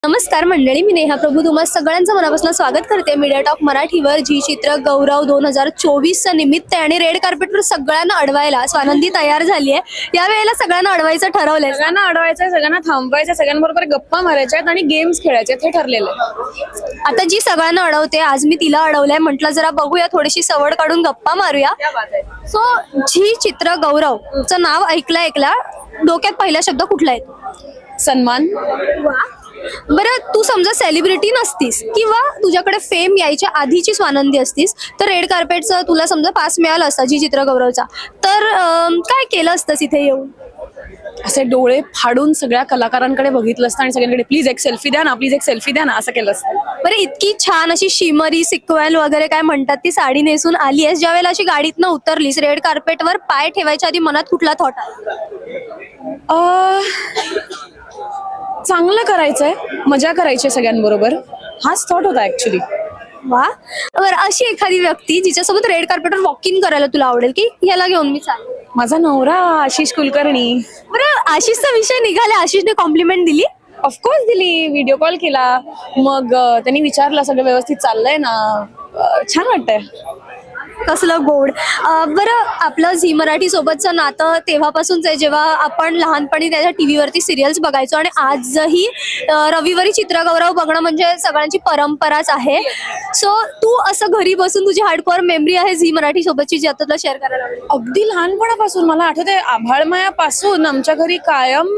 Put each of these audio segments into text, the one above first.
नमस्कार मंडळी, मी नेहा प्रभू तुम्हा सगळ्यांचं मनापासून स्वागत करते मीडिया टॉक मराठीवर. जी चित्र गौरव 2024चं निमित्त आहे आणि रेड कार्पेटवर सगळ्यांना अडवायला स्वानंदी तयार झाली आहे. या वेळेला सगळ्यांना अडवायचं ठरवलंय, सगळ्यांना अडवायचं, सगळ्यांना थांबवायचं, सगळ्यांबरोबर गप्पा मारायच्या आहेत आणि गेम्स खेळायचे हे ठरलेलं आहे. आता जी सगळ्यांना अडवते, आज मी तिला अडवलंय. म्हटलं जरा बघूया, थोडीशी सवड काढून गप्पा मारूया. सो जी चित्र गौरवचं नाव ऐकल्या डोक्यात पहिला शब्द कुठला आहे? सन्मान. बरं, तू समजा सेलिब्रिटी नसतीस किंवा तुझ्याकडे फेम यायच्या आधीची स्वानंदी असतीस, तर रेड कार्पेटचं तुला समजा पास मिळालं असतं जी चित्र गौरवचा, तर काय केलं असतंस इथे येऊन? असे डोळे फाडून सगळ्या कलाकारांकडे बघितलं असतं आणि सगळ्यांकडे प्लीज एक सेल्फी द्या ना, प्लीज एक सेल्फी द्या ना, असं केलं असतं. बरं, इतकी छान अशी शिमरी सिक्वेल वगैरे काय म्हणतात ती साडी नेसून आली आहेस, ज्या वेळेला अशी गाडीतनं उतरलीस, रेड कार्पेटवर पाय ठेवायच्या आधी मनात कुठला थॉट आला? चांगलं करायचंय, मजा करायची सगळ्यांबरोबर, हाच थॉट होता ऍक्च्युली. वा. बरं, अशी एखादी व्यक्ती जिच्यासोबत रेड कार्पेटवर वॉकिंग करायला तुला आवडेल की ह्याला घेऊन मी चालेल? माझा नवरा आशिष कुलकर्णी. बरं, आशिषचा विषय निघाला, आशिषने कॉम्प्लिमेंट दिली? ऑफकोर्स दिली, व्हिडिओ कॉल केला, मग त्यांनी विचारलं सगळं व्यवस्थित चाललंय ना. छान वाटतंय. कसलं गोड. बरं, आपलं झी मराठी सोबतचं नातं तेव्हापासूनच आहे, जेव्हा आपण लहानपणी त्याच्या टीव्हीवरती सिरियल्स बघायचो आणि आजही रविवारी चित्रगौरव बघणं म्हणजे सगळ्यांची परंपराच आहे. सो तू असं घरी बसून तुझी हार्डकोअर मेमरी आहे झी मराठी सोबतची, जी आता तुला शेअर करायला आवडेल? अगदी लहानपणापासून मला आठवते, आभाळमायापासून आमच्या घरी कायम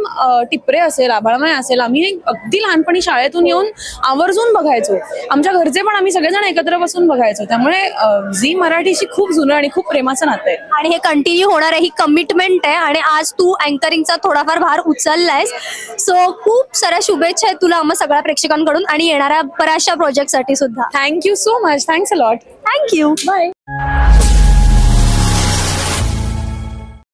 टिपरे असेल, आभाळमाया असेल. आम्ही अगदी लहानपणी शाळेतून येऊन आवर्जून बघायचो. आमच्या घरचे पण आम्ही सगळेजण एकत्र बसून बघायचो. त्यामुळे झी मराठी खूप जुनं आणि खूप प्रेमाचं नातं आहे आणि हे कंटिन्यू होणार आहे, ही कमिटमेंट आहे. आणि आज तू अँकरिंगचा थोडाफार भार उचललायस. सो खूप साऱ्या शुभेच्छा आहेत तुला आम्हा सगळ्या प्रेक्षकांकडून आणि येणाऱ्या बऱ्याचशा प्रोजेक्टसाठी सुद्धा. Thank you so much. Thanks a lot. Thank you. Bye.